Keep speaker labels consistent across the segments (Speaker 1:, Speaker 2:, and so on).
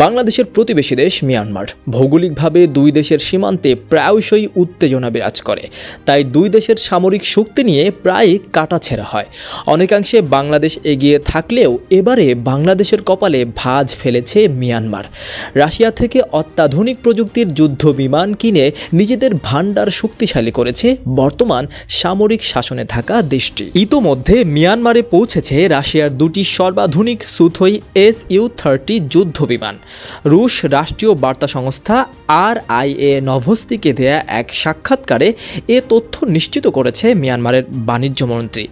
Speaker 1: বাংলাদেশের প্রতিবেশী দেশ মিয়ানমার। ভৌগোলিকভাবে দুই দেশের সীমান্তে প্রায়শই উত্তেজনা বিরাজ করে, তাই দুই দেশের সামরিক শক্তি নিয়ে প্রায় কাটাছেঁড়া হয়। অনেকাংশে বাংলাদেশ এগিয়ে থাকলেও এবারে বাংলাদেশের কপালে ভাঁজ ফেলেছে মিয়ানমার। রাশিয়া থেকে অত্যাধুনিক প্রযুক্তির যুদ্ধ বিমান কিনে নিজেদের ভাণ্ডার শক্তিশালী করেছে বর্তমান সামরিক শাসনে থাকা দেশটি। ইতোমধ্যে মিয়ানমারে পৌঁছেছে রাশিয়ার দুটি সর্বাধুনিক সুথোই Su-30 যুদ্ধ বিমান। রুশ রাষ্ট্রীয় বার্তা সংস্থা RIA নভোস্তিকে দেয়া এক সাক্ষাৎকারে এ তথ্য নিশ্চিত করেছে মিয়ানমারের বাণিজ্য মন্ত্রী।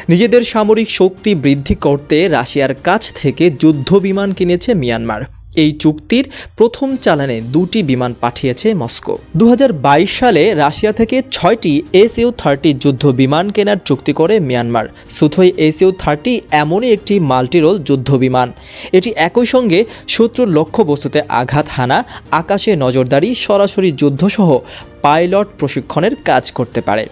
Speaker 1: নিজেদের সামরিক শক্তি বৃদ্ধি করতে রাশিয়ার কাছ থেকে যুদ্ধ বিমান কিনেছে মিয়ানমার। এই চুক্তির প্রথম চালানে দুটি বিমান পাঠিয়েছে মস্কো। 2022 সালে রাশিয়া থেকে 6টি Su-30 যুদ্ধ বিমান কেনার চুক্তি করে মিয়ানমার। সুথোই Su-30 এমনই একটি মাল্টিরোল যুদ্ধ বিমান। এটি একই সঙ্গে শত্রুর লক্ষ্যবস্তুতে আঘাত হানা, আকাশে নজরদারি, সরাসরি যুদ্ধসহ পাইলট প্রশিক্ষণের কাজ করতে পারে।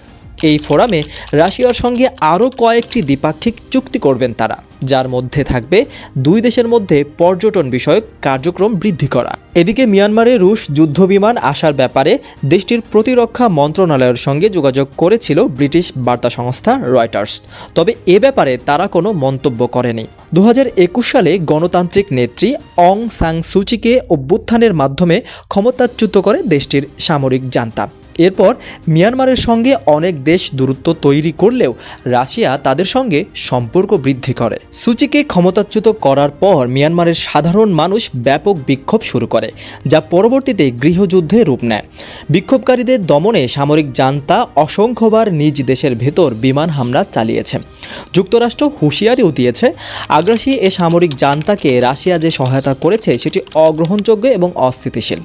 Speaker 1: এই ফোরামে রাশিয়ার সঙ্গে আরও কয়েকটি দ্বিপাক্ষিক চুক্তি করবেন তারা, যার মধ্যে থাকবে দুই দেশের মধ্যে পর্যটন বিষয়ক কার্যক্রম বৃদ্ধি করা। এদিকে মিয়ানমারে রুশ যুদ্ধবিমান আসার ব্যাপারে দেশটির প্রতিরক্ষা মন্ত্রণালয়ের সঙ্গে যোগাযোগ করেছিল ব্রিটিশ বার্তা সংস্থা রয়টার্স, তবে এ ব্যাপারে তারা কোনো মন্তব্য করেনি। 2021 সালে গণতান্ত্রিক নেত্রী অং সান সুচিকে অভ্যুত্থানের মাধ্যমে ক্ষমতাচ্যুত করে দেশটির সামরিক জান্তা। এরপর মিয়ানমারের সঙ্গে অনেক দেশ দূরত্ব তৈরি করলেও রাশিয়া তাদের সঙ্গে সম্পর্ক বৃদ্ধি করে। সুচিকে ক্ষমতাচ্যুত করার পর মিয়ানমারের সাধারণ মানুষ ব্যাপক বিক্ষোভ শুরু করে, যা পরবর্তীতে গৃহযুদ্ধে রূপ নেয়। বিক্ষোভকারীদের দমনে সামরিক জান্তা অসংখ্যবার নিজ দেশের ভেতর বিমান হামলা চালিয়েছে। যুক্তরাষ্ট্র হুঁশিয়ারিও দিয়েছে, আগ্রাসী এ সামরিক জান্তাকে রাশিয়া যে সহায়তা করেছে সেটি অগ্রহণযোগ্য এবং অস্থিতিশীল।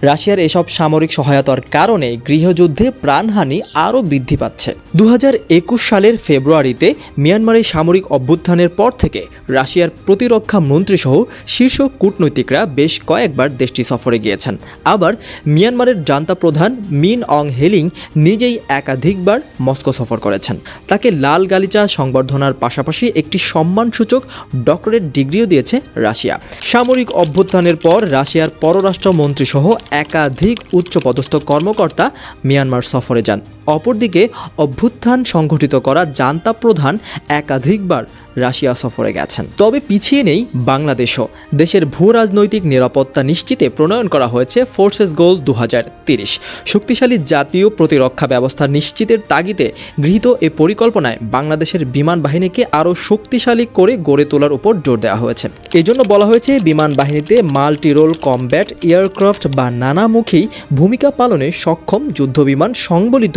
Speaker 1: রাশিয়ার এসব সামরিক সহায়তার কারণে গৃহযুদ্ধে প্রাণহানি আরও বৃদ্ধি পাচ্ছে। 2021 সালের ফেব্রুয়ারিতে মিয়ানমারের সামরিক অভ্যুত্থানের পর থেকে রাশিয়ার প্রতিরক্ষা মন্ত্রীসহ শীর্ষ কূটনৈতিকরা বেশ কয়েকবার দেশটি সফরে গিয়েছেন। আবার মিয়ানমারের জান্তা প্রধান মিন অং হেলিং নিজেই একাধিকবার মস্কো সফর করেছেন। তাকে লাল গালিচা সংবর্ধনার পাশাপাশি একটি সম্মানসূচক ডক্টরেট ডিগ্রিও দিয়েছে রাশিয়া। সামরিক অভ্যুত্থানের পর রাশিয়ার পররাষ্ট্রমন্ত্রীসহ একাধিক উচ্চপদস্থ কর্মকর্তা মিয়ানমার সফরে যান। অপরদিকে অভ্যুত্থান সংঘটিত করা জান্তা প্রধান একাধিকবার রাশিয়া সফরে গেছেন। তবে পিছিয়ে নেই বাংলাদেশও। দেশের ভূ রাজনৈতিক নিরাপত্তা নিশ্চিতে প্রণয়ন করা হয়েছে ফোর্সেস গোল 2030। শক্তিশালী জাতীয় প্রতিরক্ষা ব্যবস্থা নিশ্চিতের তাগিদে গৃহীত এ পরিকল্পনায় বাংলাদেশের বিমান বাহিনীকে আরও শক্তিশালী করে গড়ে তোলার উপর জোর দেওয়া হয়েছে। এজন্য বলা হয়েছে বিমান বাহিনীতে মাল্টিরোল কমব্যাট এয়ারক্রাফট বা নানামুখী ভূমিকা পালনে সক্ষম যুদ্ধবিমান সংবলিত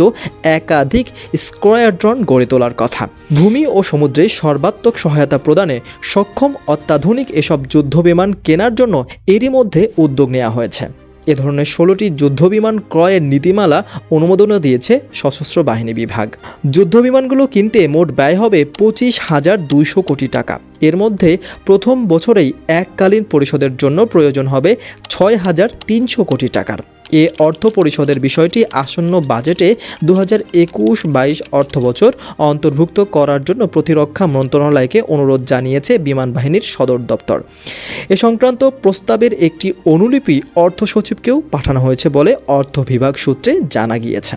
Speaker 1: একাধিক স্কোয়াড্রন গড়ে তোলার কথা। ভূমি ও সমুদ্রে সর্বাত্মক সহায়তা প্রদানে সক্ষম অত্যাধুনিক এসব যুদ্ধবিমান কেনার জন্য এরই মধ্যে উদ্যোগ নেওয়া হয়েছে। এ ধরনের 16টি যুদ্ধবিমান ক্রয়ের নীতিমালা অনুমোদনও দিয়েছে সশস্ত্র বাহিনী বিভাগ। যুদ্ধবিমানগুলো কিনতে মোট ব্যয় হবে 25,200 কোটি টাকা। এর মধ্যে প্রথম বছরেই এককালীন পরিশোধের জন্য প্রয়োজন হবে 6,300 কোটি টাকার। এ অর্থ পরিশোধের বিষয়টি আসন্ন বাজেটে 2021-22 অর্থবছর অন্তর্ভুক্ত করার জন্য প্রতিরক্ষা মন্ত্রণালয়কে অনুরোধ জানিয়েছে বিমান বাহিনীর সদর দপ্তর। এ সংক্রান্ত প্রস্তাবের একটি অনুলিপি অর্থ সচিবকেও পাঠানো হয়েছে বলে অর্থ বিভাগ সূত্রে জানা গিয়েছে।